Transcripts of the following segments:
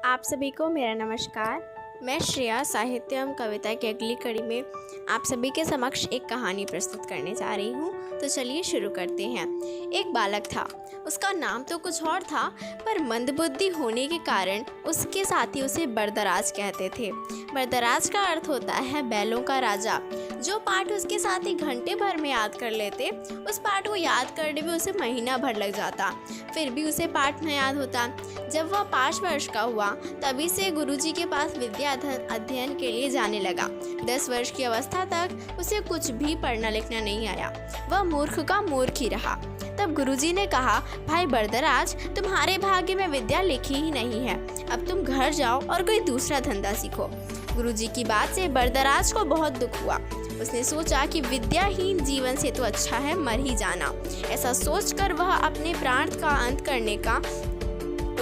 आप सभी को मेरा नमस्कार। मैं श्रेया साहित्य एवं कविता की अगली कड़ी में आप सभी के समक्ष एक कहानी प्रस्तुत करने जा रही हूँ। तो चलिए शुरू करते हैं। एक बालक था, उसका नाम तो कुछ और था, पर मंदबुद्धि होने के कारण उसके साथी उसे बरदराज कहते थे। बरदराज का अर्थ होता है बैलों का राजा। जो पाठ उसके साथी घंटे भर में याद कर लेते, उस पाठ को याद करने में उसे महीना भर लग जाता, फिर भी उसे पाठ न याद होता। जब वह 5 वर्ष का हुआ तभी से गुरुजी के पास विद्या अध्ययन के लिए जाने लगा। 10 वर्ष की अवस्था तक उसे कुछ भी पढ़ना लिखना नहीं आया। वह मूर्ख का मूर्ख ही रहा। तब गुरुजी ने कहा, भाई बरदराज, तुम्हारे भाग्य में विद्या लिखी ही नहीं है, अब तुम घर जाओ और कोई दूसरा धंधा सीखो। गुरुजी की बात से बरदराज को बहुत दुख हुआ। उसने सोचा कि विद्याहीन जीवन से तो अच्छा है मर ही जाना। ऐसा सोचकर वह अपने प्राण का अंत करने का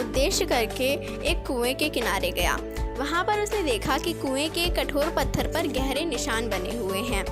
उद्देश्य करके एक कुएं के किनारे गया। वहां पर उसने देखा कि कुएं के कठोर पत्थर पर गहरे निशान बने हुए हैं।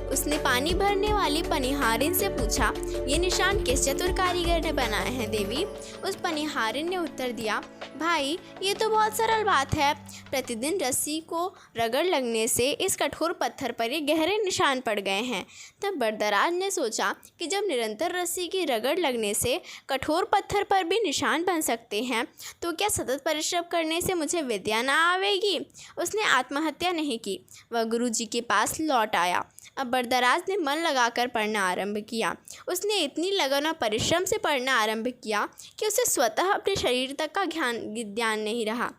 उसने पानी भरने वाली पनिहारिन से पूछा, ये निशान किस चतुर कारीगर ने बनाए हैं देवी? उस पनिहारिन ने उत्तर दिया, भाई ये तो बहुत सरल बात है। प्रतिदिन रस्सी को रगड़ लगने से इस कठोर पत्थर पर ये गहरे निशान पड़ गए हैं। तब बरदराज ने सोचा कि जब निरंतर रस्सी की रगड़ लगने से कठोर पत्थर पर भी निशान बन सकते हैं, तो क्या सतत परिश्रम करने से मुझे विद्या ना आवेगी? उसने आत्महत्या नहीं की। वह गुरुजी के पास लौट आया। अब बरदराज ने मन लगाकर पढ़ना आरंभ किया। उसने इतनी लगन और परिश्रम से पढ़ना आरंभ किया कि उसे स्वतः अपने शरीर तक का ध्यान नहीं रहा।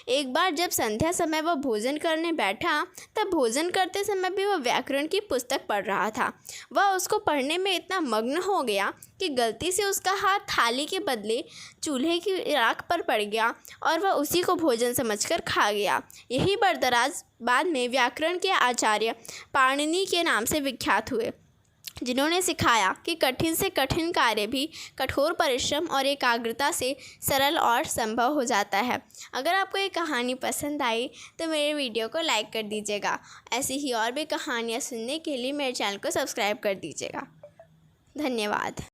एक बार जब संध्या समय वह भोजन करने बैठा, तब भोजन करते समय भी वह व्याकरण की पुस्तक पढ़ रहा था। वह उसको पढ़ने में इतना मग्न हो गया कि गलती से उसका हाथ थाली के बदले चूल्हे की राख पर पड़ गया और वह उसी को भोजन समझकर खा गया। यही बरदराज बाद में व्याकरण के आचार्य पाणिनि के नाम से विख्यात हुए, जिन्होंने सिखाया कि कठिन से कठिन कार्य भी कठोर परिश्रम और एकाग्रता से सरल और संभव हो जाता है। अगर आपको ये कहानी पसंद आई तो मेरे वीडियो को लाइक कर दीजिएगा। ऐसी ही और भी कहानियाँ सुनने के लिए मेरे चैनल को सब्सक्राइब कर दीजिएगा। धन्यवाद।